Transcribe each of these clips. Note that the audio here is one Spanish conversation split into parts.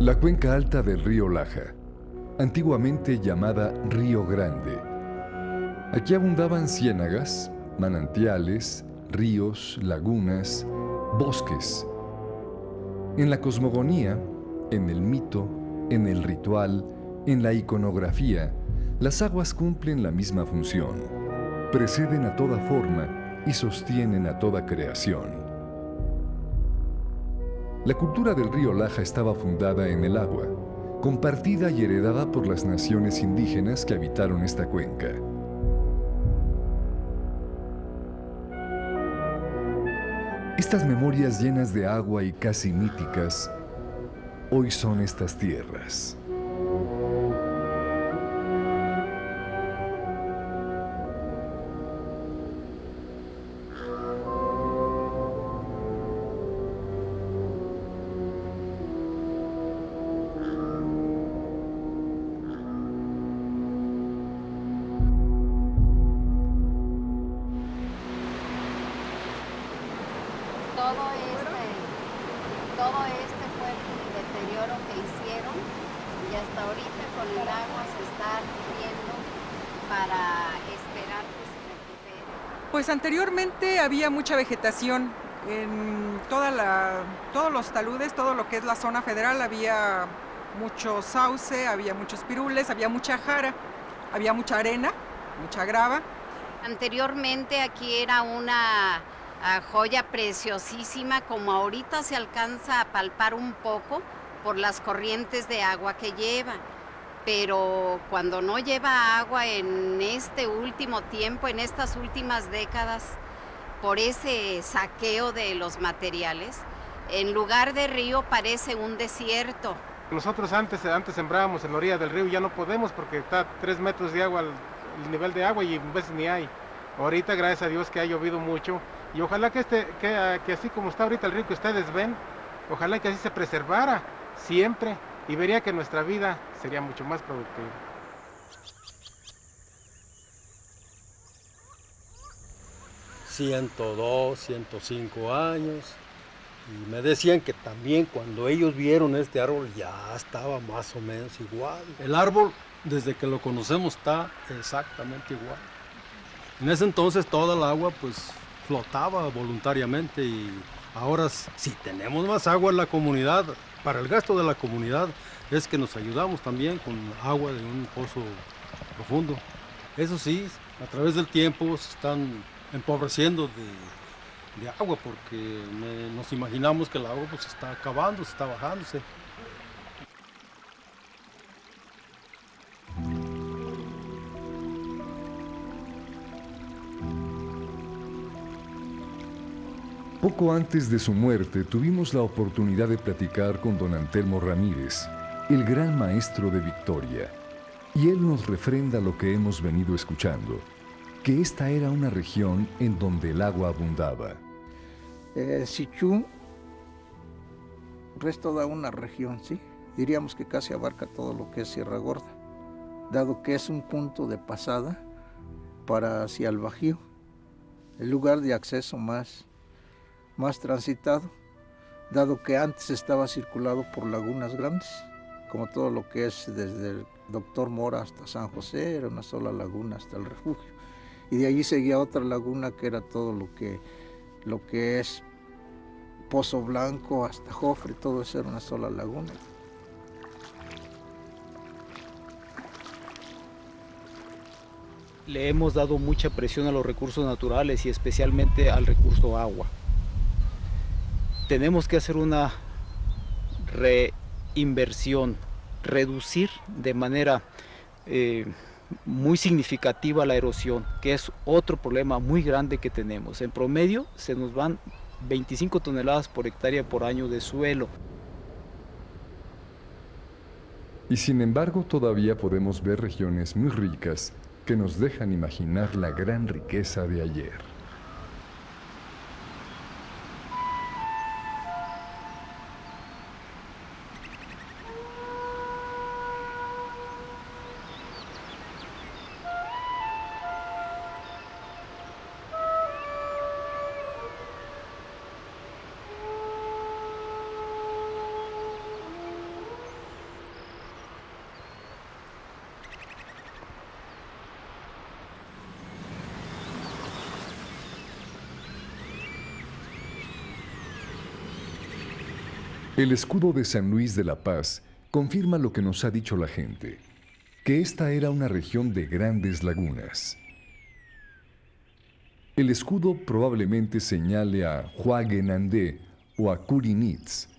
La cuenca alta del río Laja, antiguamente llamada Río Grande. Aquí abundaban ciénagas, manantiales, ríos, lagunas, bosques. En la cosmogonía, en el mito, en el ritual, en la iconografía, las aguas cumplen la misma función. Preceden a toda forma y sostienen a toda creación. La cultura del río Laja estaba fundada en el agua, compartida y heredada por las naciones indígenas que habitaron esta cuenca. Estas memorias llenas de agua y casi míticas, hoy son estas tierras. Todo este fue el deterioro que hicieron y hasta ahorita con el agua se está viendo para esperar que se recupere. Pues anteriormente había mucha vegetación en todos los taludes, todo lo que es la zona federal, había mucho sauce, había muchos pirules, había mucha jara, había mucha arena, mucha grava. Anteriormente aquí era una joya preciosísima, como ahorita se alcanza a palpar un poco por las corrientes de agua que lleva. Pero cuando no lleva agua en este último tiempo, en estas últimas décadas, por ese saqueo de los materiales, en lugar de río parece un desierto. Nosotros antes sembrábamos en la orilla del río, ya no podemos porque está a 3 metros de agua el nivel de agua y a veces ni hay. Ahorita, gracias a Dios que ha llovido mucho y ojalá que así como está ahorita el río que ustedes ven, ojalá que así se preservara siempre y vería que nuestra vida sería mucho más productiva. 102, 105 años. Y me decían que también cuando ellos vieron este árbol ya estaba más o menos igual. El árbol, desde que lo conocemos, está exactamente igual. En ese entonces toda el agua pues flotaba voluntariamente y ahora si tenemos más agua en la comunidad, para el gasto de la comunidad es que nos ayudamos también con agua de un pozo profundo. Eso sí, a través del tiempo se están empobreciendo de agua porque nos imaginamos que el agua pues se está acabando, se está bajándose. Poco antes de su muerte tuvimos la oportunidad de platicar con don Antelmo Ramírez, el gran maestro de Victoria, y él nos refrenda lo que hemos venido escuchando, que esta era una región en donde el agua abundaba. Sichú es toda una región, ¿sí? Diríamos que casi abarca todo lo que es Sierra Gorda, dado que es un punto de pasada para hacia el Bajío, el lugar de acceso más transitado, dado que antes estaba circulado por lagunas grandes, como todo lo que es desde el Doctor Mora hasta San José, era una sola laguna hasta el refugio, y de allí seguía otra laguna que era todo lo que es Pozo Blanco hasta Jofre, todo eso era una sola laguna. Le hemos dado mucha presión a los recursos naturales y especialmente al recurso agua. Tenemos que hacer una reinversión, reducir de manera muy significativa la erosión, que es otro problema muy grande que tenemos. En promedio se nos van 25 toneladas por hectárea por año de suelo. Y sin embargo todavía podemos ver regiones muy ricas que nos dejan imaginar la gran riqueza de ayer. El escudo de San Luis de la Paz confirma lo que nos ha dicho la gente, que esta era una región de grandes lagunas. El escudo probablemente señale a Huaguenandé o a Curinitz,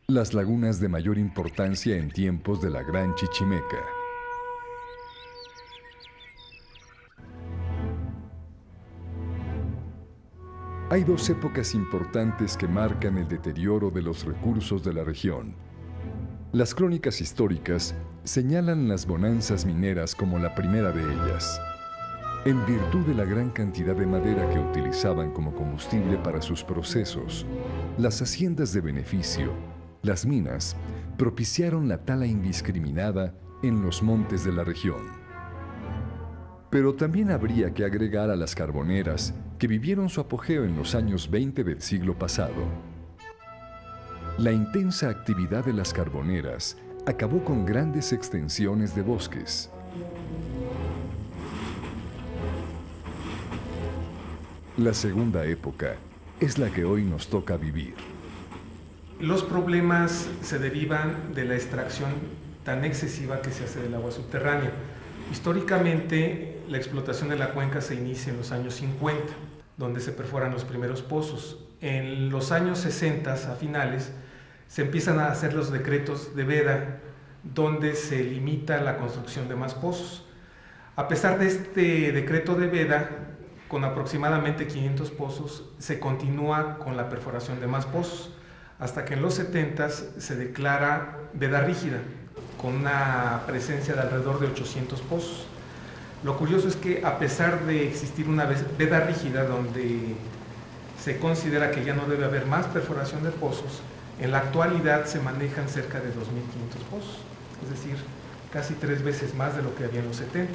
las lagunas de mayor importancia en tiempos de la Gran Chichimeca. Hay dos épocas importantes que marcan el deterioro de los recursos de la región. Las crónicas históricas señalan las bonanzas mineras como la primera de ellas, en virtud de la gran cantidad de madera que utilizaban como combustible para sus procesos. Las haciendas de beneficio, las minas, propiciaron la tala indiscriminada en los montes de la región. Pero también habría que agregar a las carboneras, que vivieron su apogeo en los años 20 del siglo pasado. La intensa actividad de las carboneras acabó con grandes extensiones de bosques. La segunda época es la que hoy nos toca vivir. Los problemas se derivan de la extracción tan excesiva que se hace del agua subterránea. Históricamente, la explotación de la cuenca se inicia en los años 50, donde se perforan los primeros pozos. En los años 60, a finales, se empiezan a hacer los decretos de veda, donde se limita la construcción de más pozos. A pesar de este decreto de veda, con aproximadamente 500 pozos, se continúa con la perforación de más pozos, hasta que en los 70 se declara veda rígida, con una presencia de alrededor de 800 pozos. Lo curioso es que, a pesar de existir una veda rígida donde se considera que ya no debe haber más perforación de pozos, en la actualidad se manejan cerca de 2.500 pozos, es decir, casi 3 veces más de lo que había en los 70.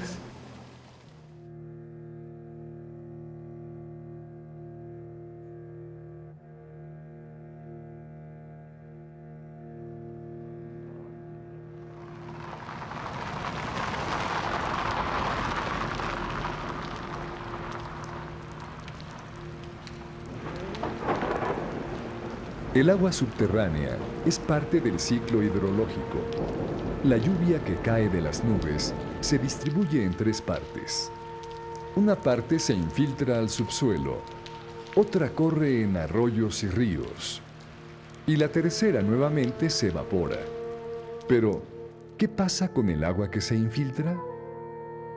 El agua subterránea es parte del ciclo hidrológico. La lluvia que cae de las nubes se distribuye en 3 partes. Una parte se infiltra al subsuelo, otra corre en arroyos y ríos, y la tercera nuevamente se evapora. Pero, ¿qué pasa con el agua que se infiltra?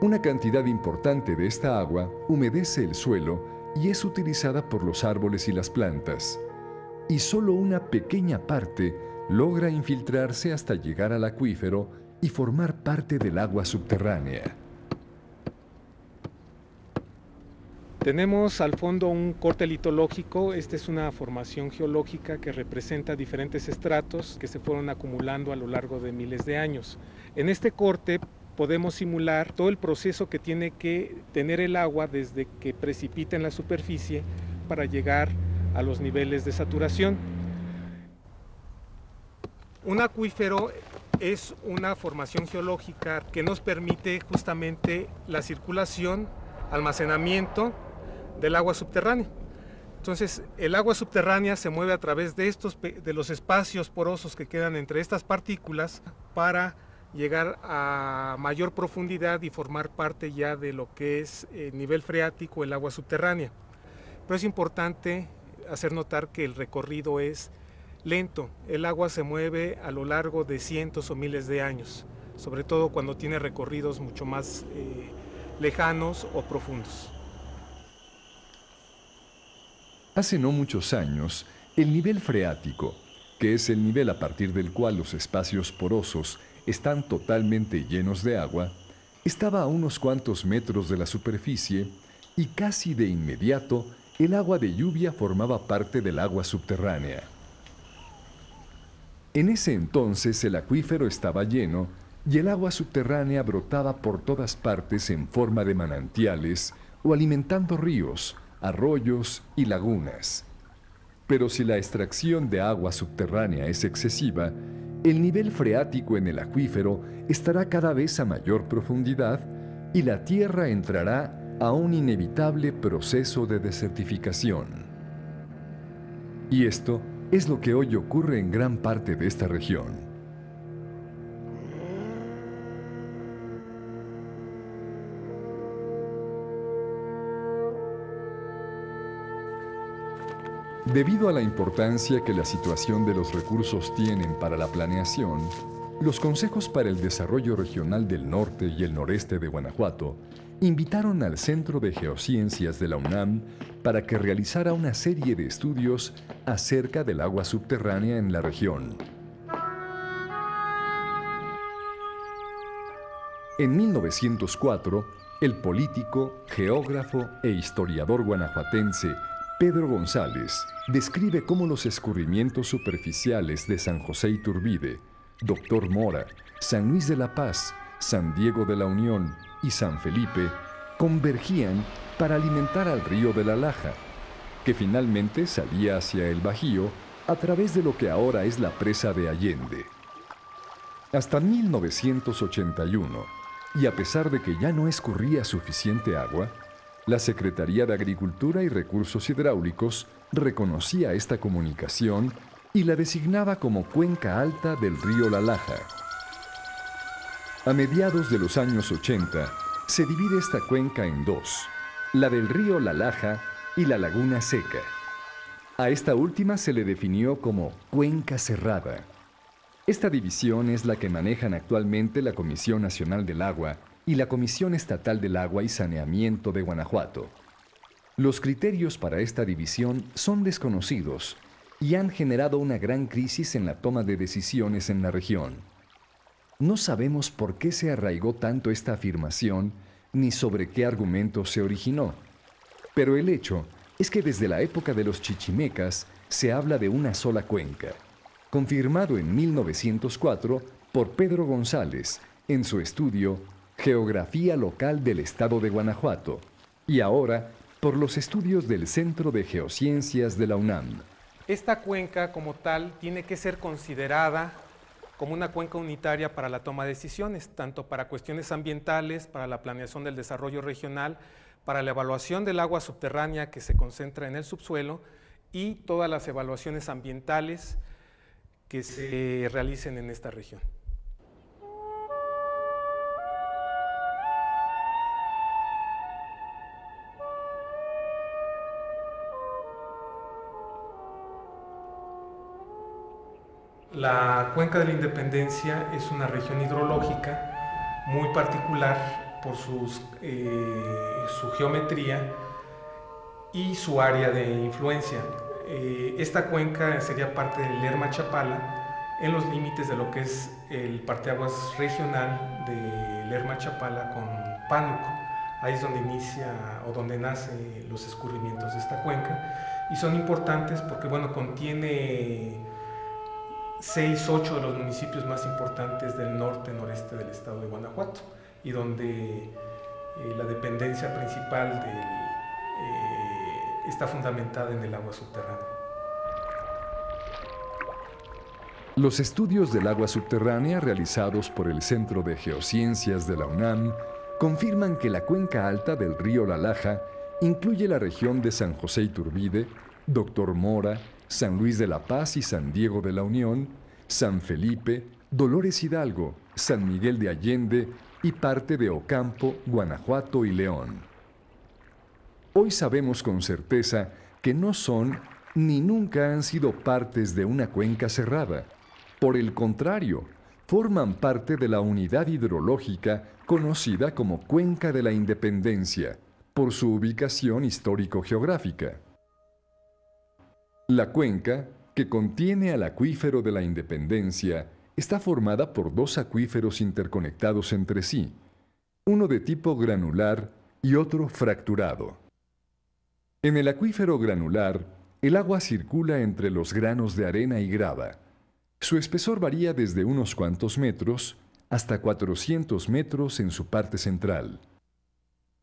Una cantidad importante de esta agua humedece el suelo y es utilizada por los árboles y las plantas, y solo una pequeña parte logra infiltrarse hasta llegar al acuífero y formar parte del agua subterránea. Tenemos al fondo un corte litológico. Esta es una formación geológica que representa diferentes estratos que se fueron acumulando a lo largo de miles de años. En este corte podemos simular todo el proceso que tiene que tener el agua desde que precipita en la superficie para llegar a los niveles de saturación. Un acuífero es una formación geológica que nos permite justamente la circulación, almacenamiento del agua subterránea. Entonces, el agua subterránea se mueve a través de los espacios porosos que quedan entre estas partículas para llegar a mayor profundidad y formar parte ya de lo que es el nivel freático, el agua subterránea. Pero es importante hacer notar que el recorrido es lento. El agua se mueve a lo largo de cientos o miles de años, sobre todo cuando tiene recorridos mucho más lejanos o profundos. Hace no muchos años, el nivel freático, que es el nivel a partir del cual los espacios porosos están totalmente llenos de agua, estaba a unos cuantos metros de la superficie y casi de inmediato el agua de lluvia formaba parte del agua subterránea. En ese entonces el acuífero estaba lleno y el agua subterránea brotaba por todas partes en forma de manantiales o alimentando ríos, arroyos y lagunas. Pero si la extracción de agua subterránea es excesiva, el nivel freático en el acuífero estará cada vez a mayor profundidad y la tierra entrará a un inevitable proceso de desertificación. Y esto es lo que hoy ocurre en gran parte de esta región. Debido a la importancia que la situación de los recursos tienen para la planeación, los Consejos para el Desarrollo Regional del Norte y el Noreste de Guanajuato invitaron al Centro de Geociencias de la UNAM para que realizara una serie de estudios acerca del agua subterránea en la región. En 1904, el político, geógrafo e historiador guanajuatense Pedro González describe cómo los escurrimientos superficiales de San José Iturbide, Doctor Mora, San Luis de la Paz, San Diego de la Unión y San Felipe convergían para alimentar al río de la Laja, que finalmente salía hacia el Bajío a través de lo que ahora es la presa de Allende. Hasta 1981, y a pesar de que ya no escurría suficiente agua, la Secretaría de Agricultura y Recursos Hidráulicos reconocía esta comunicación y la designaba como cuenca alta del río La Laja. A mediados de los años 80, se divide esta cuenca en dos, la del río La Laja y la Laguna Seca. A esta última se le definió como cuenca cerrada. Esta división es la que manejan actualmente la Comisión Nacional del Agua y la Comisión Estatal del Agua y Saneamiento de Guanajuato. Los criterios para esta división son desconocidos y han generado una gran crisis en la toma de decisiones en la región. No sabemos por qué se arraigó tanto esta afirmación ni sobre qué argumentos se originó, pero el hecho es que desde la época de los chichimecas se habla de una sola cuenca, confirmado en 1904 por Pedro González en su estudio Geografía Local del Estado de Guanajuato, y ahora por los estudios del Centro de Geociencias de la UNAM. Esta cuenca como tal tiene que ser considerada como una cuenca unitaria para la toma de decisiones, tanto para cuestiones ambientales, para la planeación del desarrollo regional, para la evaluación del agua subterránea que se concentra en el subsuelo y todas las evaluaciones ambientales que se realicen en esta región. La Cuenca de la Independencia es una región hidrológica muy particular por su geometría y su área de influencia. Esta cuenca sería parte del Lerma Chapala en los límites de lo que es el parteaguas regional de Lerma Chapala con Pánuco. Ahí es donde inicia o donde nacen los escurrimientos de esta cuenca y son importantes porque, bueno, contiene 8 de los municipios más importantes del norte-noreste del estado de Guanajuato y donde la dependencia principal está fundamentada en el agua subterránea. Los estudios del agua subterránea realizados por el Centro de Geociencias de la UNAM confirman que la cuenca alta del río La Laja incluye la región de San José Iturbide, Doctor Mora, San Luis de la Paz y San Diego de la Unión, San Felipe, Dolores Hidalgo, San Miguel de Allende y parte de Ocampo, Guanajuato y León. Hoy sabemos con certeza que no son ni nunca han sido partes de una cuenca cerrada. Por el contrario, forman parte de la unidad hidrológica conocida como Cuenca de la Independencia, por su ubicación histórico-geográfica. La cuenca, que contiene al acuífero de la Independencia, está formada por dos acuíferos interconectados entre sí, uno de tipo granular y otro fracturado. En el acuífero granular, el agua circula entre los granos de arena y grava. Su espesor varía desde unos cuantos metros hasta 400 metros en su parte central.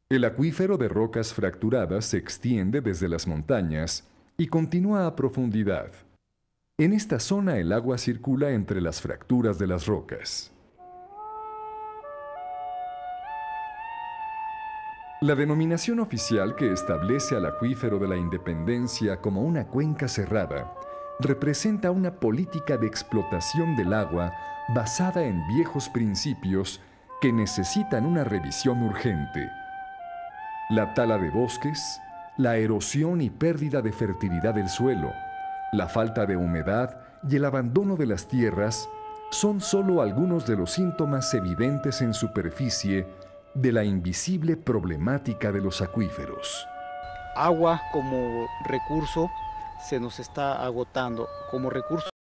El acuífero de rocas fracturadas se extiende desde las montañas y continúa a profundidad. En esta zona el agua circula entre las fracturas de las rocas. La denominación oficial que establece al acuífero de la Independencia como una cuenca cerrada representa una política de explotación del agua basada en viejos principios que necesitan una revisión urgente. La tala de bosques, la erosión y pérdida de fertilidad del suelo, la falta de humedad y el abandono de las tierras son solo algunos de los síntomas evidentes en superficie de la invisible problemática de los acuíferos. Agua como recurso se nos está agotando, como recurso